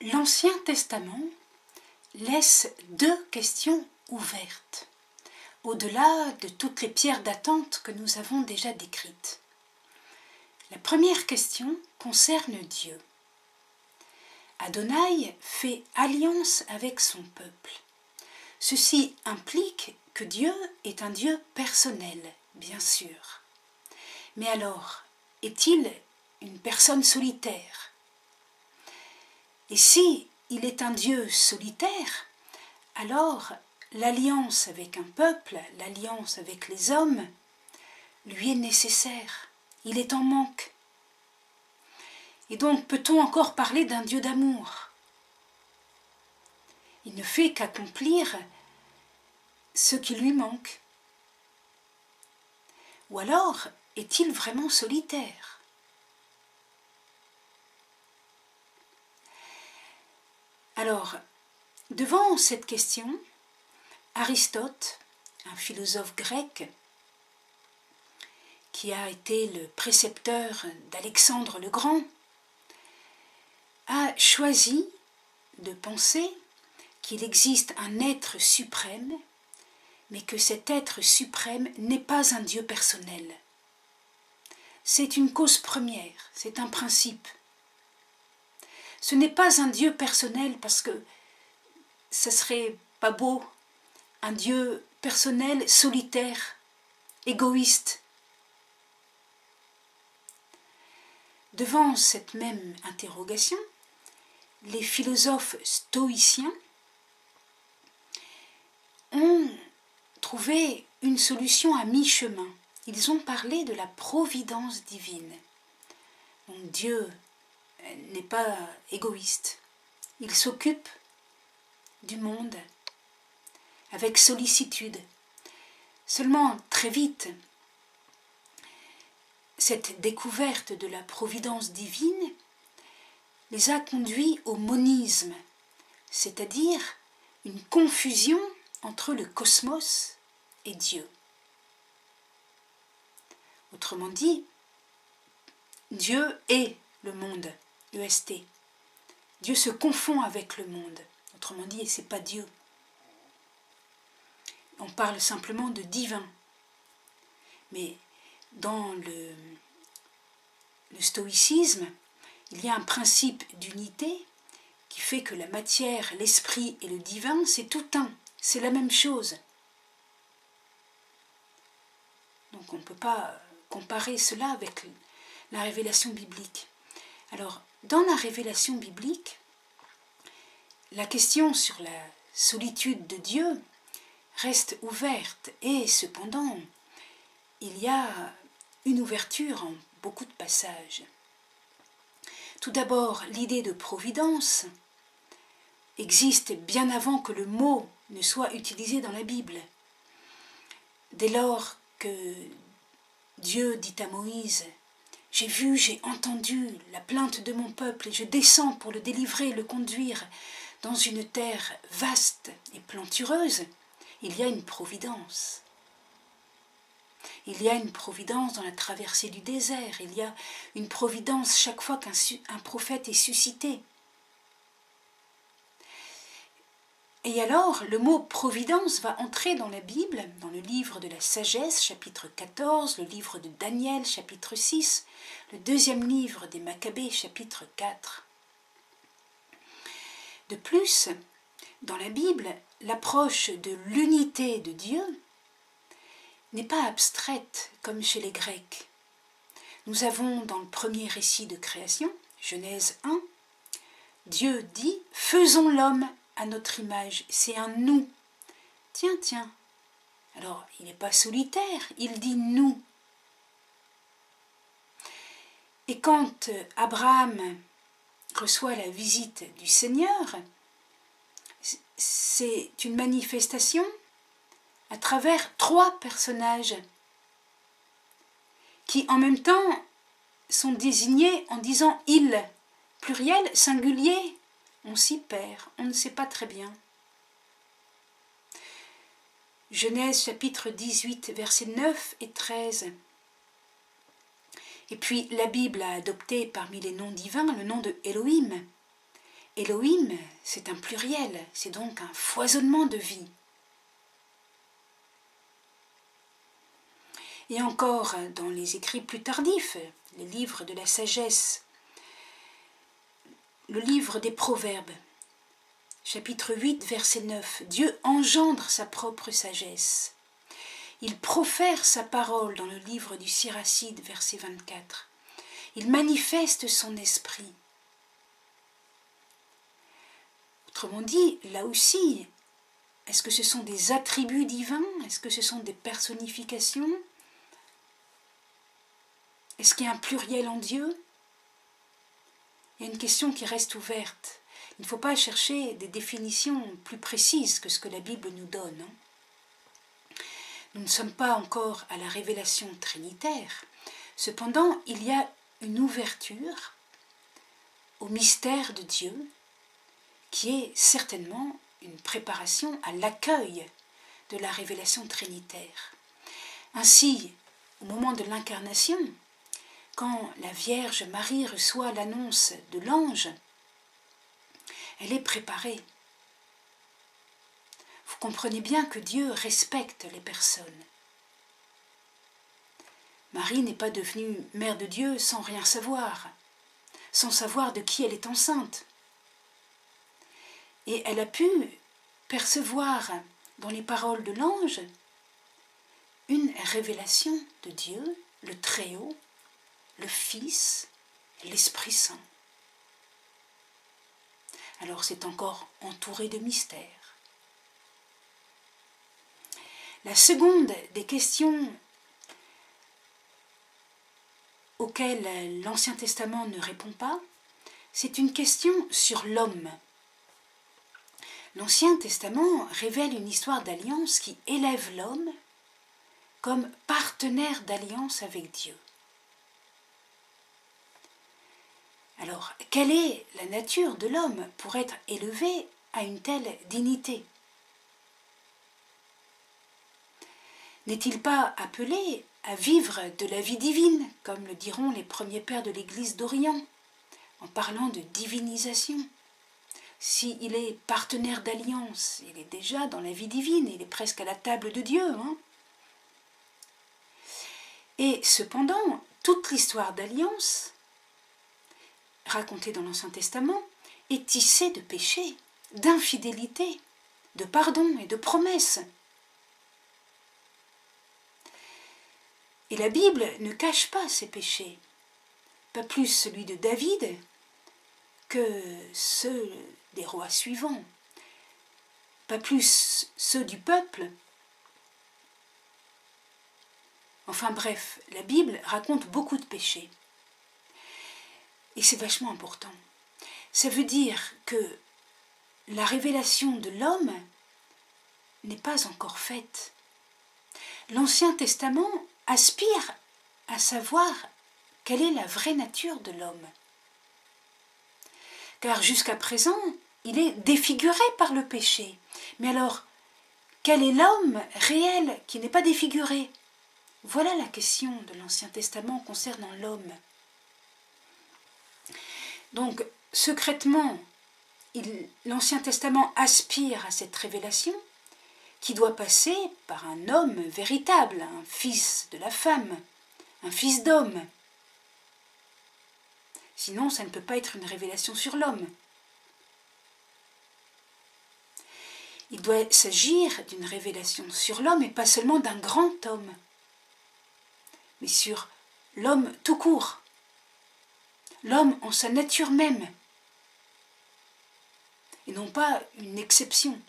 L'Ancien Testament laisse deux questions ouvertes, au-delà de toutes les pierres d'attente que nous avons déjà décrites. La première question concerne Dieu. Adonai fait alliance avec son peuple. Ceci implique que Dieu est un Dieu personnel, bien sûr. Mais alors, est-il une personne solitaire ? Et si il est un Dieu solitaire, alors l'alliance avec un peuple, l'alliance avec les hommes, lui est nécessaire. Il est en manque. Et donc, peut-on encore parler d'un Dieu d'amour ? Il ne fait qu'accomplir ce qui lui manque. Ou alors, est-il vraiment solitaire ? Alors, devant cette question, Aristote, un philosophe grec, qui a été le précepteur d'Alexandre le Grand, a choisi de penser qu'il existe un être suprême, mais que cet être suprême n'est pas un Dieu personnel. C'est une cause première, c'est un principe. Ce n'est pas un Dieu personnel parce que ce serait pas beau, un Dieu personnel, solitaire, égoïste. Devant cette même interrogation, les philosophes stoïciens ont trouvé une solution à mi-chemin. Ils ont parlé de la providence divine. Donc Dieu n'est pas égoïste. Il s'occupe du monde avec sollicitude. Seulement, très vite, cette découverte de la providence divine les a conduits au monisme, c'est-à-dire une confusion entre le cosmos et Dieu. Autrement dit, Dieu est le monde, EST. Dieu se confond avec le monde. Autrement dit, ce n'est pas Dieu. On parle simplement de divin. Mais dans le stoïcisme, il y a un principe d'unité qui fait que la matière, l'esprit et le divin, c'est tout un, c'est la même chose. Donc on ne peut pas comparer cela avec la révélation biblique. Alors, dans la révélation biblique, la question sur la solitude de Dieu reste ouverte et cependant, il y a une ouverture en beaucoup de passages. Tout d'abord, l'idée de providence existe bien avant que le mot ne soit utilisé dans la Bible. Dès lors que Dieu dit à Moïse « J'ai vu, j'ai entendu la plainte de mon peuple et je descends pour le délivrer, le conduire dans une terre vaste et plantureuse », il y a une providence. Il y a une providence dans la traversée du désert, il y a une providence chaque fois qu'un prophète est suscité. Et alors, le mot providence va entrer dans la Bible, dans le livre de la sagesse, chapitre 14, le livre de Daniel, chapitre 6, le deuxième livre des Maccabées, chapitre 4. De plus, dans la Bible, l'approche de l'unité de Dieu n'est pas abstraite comme chez les Grecs. Nous avons dans le premier récit de création, Genèse 1, Dieu dit « Faisons l'homme à notre image », c'est un « nous ». Tiens, alors il n'est pas solitaire, il dit « nous ». Et quand Abraham reçoit la visite du Seigneur, c'est une manifestation à travers trois personnages qui en même temps sont désignés en disant « il », pluriel, singulier, on s'y perd, on ne sait pas très bien. Genèse chapitre 18, versets 9 et 13. Et puis la Bible a adopté parmi les noms divins le nom de Elohim. Elohim, c'est un pluriel, c'est donc un foisonnement de vie. Et encore, dans les écrits plus tardifs, les livres de la sagesse, le livre des Proverbes, chapitre 8, verset 9, Dieu engendre sa propre sagesse. Il profère sa parole dans le livre du Siracide, verset 24. Il manifeste son esprit. Autrement dit, là aussi, est-ce que ce sont des attributs divins? Est-ce que ce sont des personnifications? Est-ce qu'il y a un pluriel en Dieu? Il y a une question qui reste ouverte. Il ne faut pas chercher des définitions plus précises que ce que la Bible nous donne. Nous ne sommes pas encore à la révélation trinitaire. Cependant, il y a une ouverture au mystère de Dieu qui est certainement une préparation à l'accueil de la révélation trinitaire. Ainsi, au moment de l'incarnation, quand la Vierge Marie reçoit l'annonce de l'ange, elle est préparée. Vous comprenez bien que Dieu respecte les personnes. Marie n'est pas devenue mère de Dieu sans rien savoir, sans savoir de qui elle est enceinte. Et elle a pu percevoir dans les paroles de l'ange une révélation de Dieu, le Très-Haut, le Fils, l'Esprit Saint. Alors c'est encore entouré de mystères. La seconde des questions auxquelles l'Ancien Testament ne répond pas, c'est une question sur l'homme. L'Ancien Testament révèle une histoire d'alliance qui élève l'homme comme partenaire d'alliance avec Dieu. Alors, quelle est la nature de l'homme pour être élevé à une telle dignité? N'est-il pas appelé à vivre de la vie divine, comme le diront les premiers pères de l'Église d'Orient, en parlant de divinisation? S'il est partenaire d'alliance, il est déjà dans la vie divine, il est presque à la table de Dieu. Et cependant, toute l'histoire d'alliance racontée dans l'Ancien Testament est tissée de péchés, d'infidélité, de pardon et de promesses. Et la Bible ne cache pas ces péchés, pas plus celui de David que ceux des rois suivants, pas plus ceux du peuple. Enfin bref, la Bible raconte beaucoup de péchés. Et c'est vachement important. Ça veut dire que la révélation de l'homme n'est pas encore faite. L'Ancien Testament aspire à savoir quelle est la vraie nature de l'homme. Car jusqu'à présent, il est défiguré par le péché. Mais alors, quel est l'homme réel qui n'est pas défiguré? Voilà la question de l'Ancien Testament concernant l'homme. Donc, secrètement, l'Ancien Testament aspire à cette révélation qui doit passer par un homme véritable, un fils de la femme, un fils d'homme. Sinon, ça ne peut pas être une révélation sur l'homme. Il doit s'agir d'une révélation sur l'homme et pas seulement d'un grand homme, mais sur l'homme tout court, l'homme en sa nature même, et non pas une exception.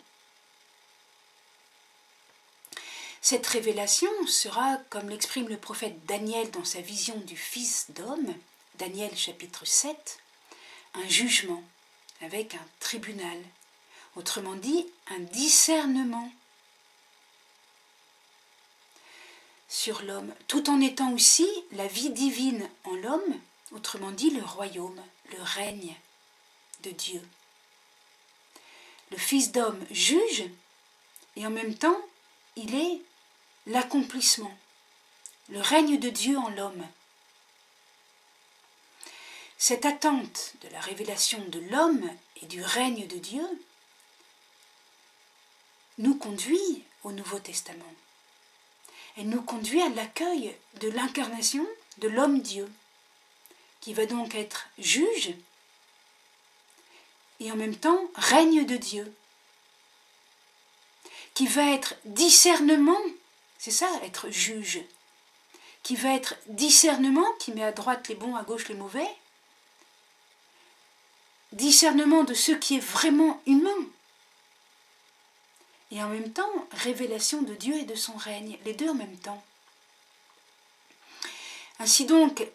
Cette révélation sera, comme l'exprime le prophète Daniel dans sa vision du Fils d'homme, Daniel chapitre 7, un jugement avec un tribunal, autrement dit un discernement sur l'homme, tout en étant aussi la vie divine en l'homme, autrement dit le royaume, le règne de Dieu. Le Fils d'homme juge et en même temps il est l'accomplissement, le règne de Dieu en l'homme. Cette attente de la révélation de l'homme et du règne de Dieu nous conduit au Nouveau Testament. Elle nous conduit à l'accueil de l'incarnation de l'homme-dieu, qui va donc être juge et en même temps règne de Dieu, qui va être discernement, c'est ça être juge, qui va être discernement, qui met à droite les bons, à gauche les mauvais, discernement de ce qui est vraiment humain, et en même temps révélation de Dieu et de son règne, les deux en même temps. Ainsi donc,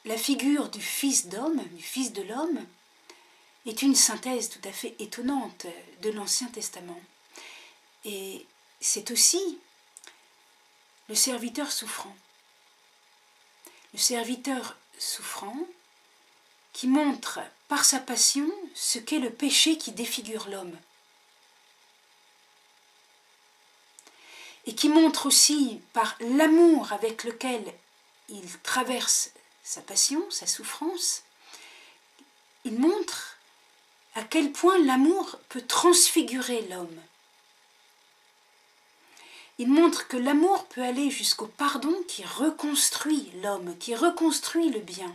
la figure du Fils d'homme, du Fils de l'homme, est une synthèse tout à fait étonnante de l'Ancien Testament. Et c'est aussi le serviteur souffrant. Le serviteur souffrant qui montre par sa passion ce qu'est le péché qui défigure l'homme. Et qui montre aussi par l'amour avec lequel il traverse sa passion, sa souffrance, il montre à quel point l'amour peut transfigurer l'homme. Il montre que l'amour peut aller jusqu'au pardon qui reconstruit l'homme, qui reconstruit le bien.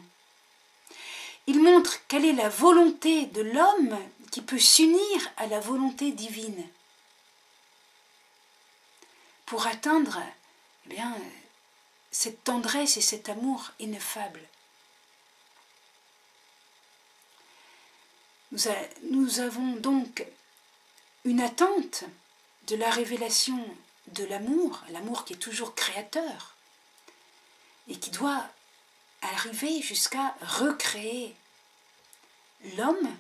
Il montre quelle est la volonté de l'homme qui peut s'unir à la volonté divine pour atteindre cette tendresse et cet amour ineffable. Nous avons donc une attente de la révélation de l'amour, l'amour qui est toujours créateur et qui doit arriver jusqu'à recréer l'homme,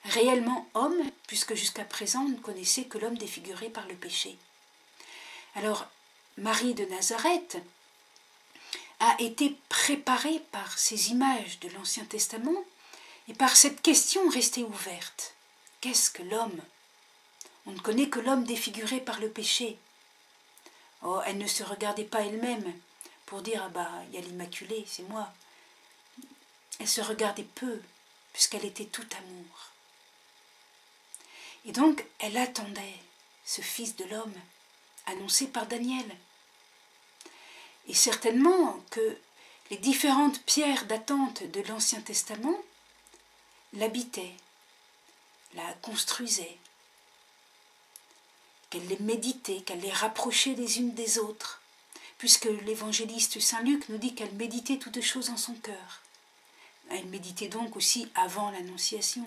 réellement homme, puisque jusqu'à présent on ne connaissait que l'homme défiguré par le péché. Alors, Marie de Nazareth a été préparée par ces images de l'Ancien Testament et par cette question restée ouverte. Qu'est-ce que l'homme ? On ne connaît que l'homme défiguré par le péché. Oh, elle ne se regardait pas elle-même pour dire « Ah bah, il y a l'Immaculée, c'est moi ». Elle se regardait peu, puisqu'elle était tout amour. Et donc, elle attendait ce Fils de l'homme, annoncé par Daniel. Et certainement que les différentes pierres d'attente de l'Ancien Testament l'habitaient, la construisaient, qu'elle les méditait, qu'elle les rapprochait les unes des autres, puisque l'évangéliste Saint Luc nous dit qu'elle méditait toutes choses en son cœur. Elle méditait donc aussi avant l'Annonciation,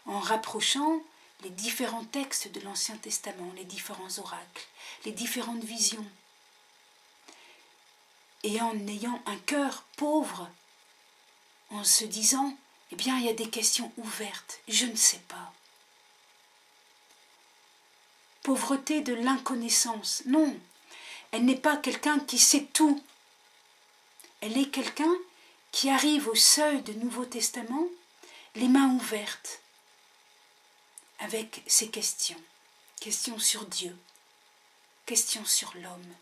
en rapprochant les différents textes de l'Ancien Testament, les différents oracles, les différentes visions, et en ayant un cœur pauvre, en se disant, eh bien, il y a des questions ouvertes, je ne sais pas. Pauvreté de l'inconnaissance, non, elle n'est pas quelqu'un qui sait tout. Elle est quelqu'un qui arrive au seuil du Nouveau Testament, les mains ouvertes, avec ses questions. Questions sur Dieu, questions sur l'homme.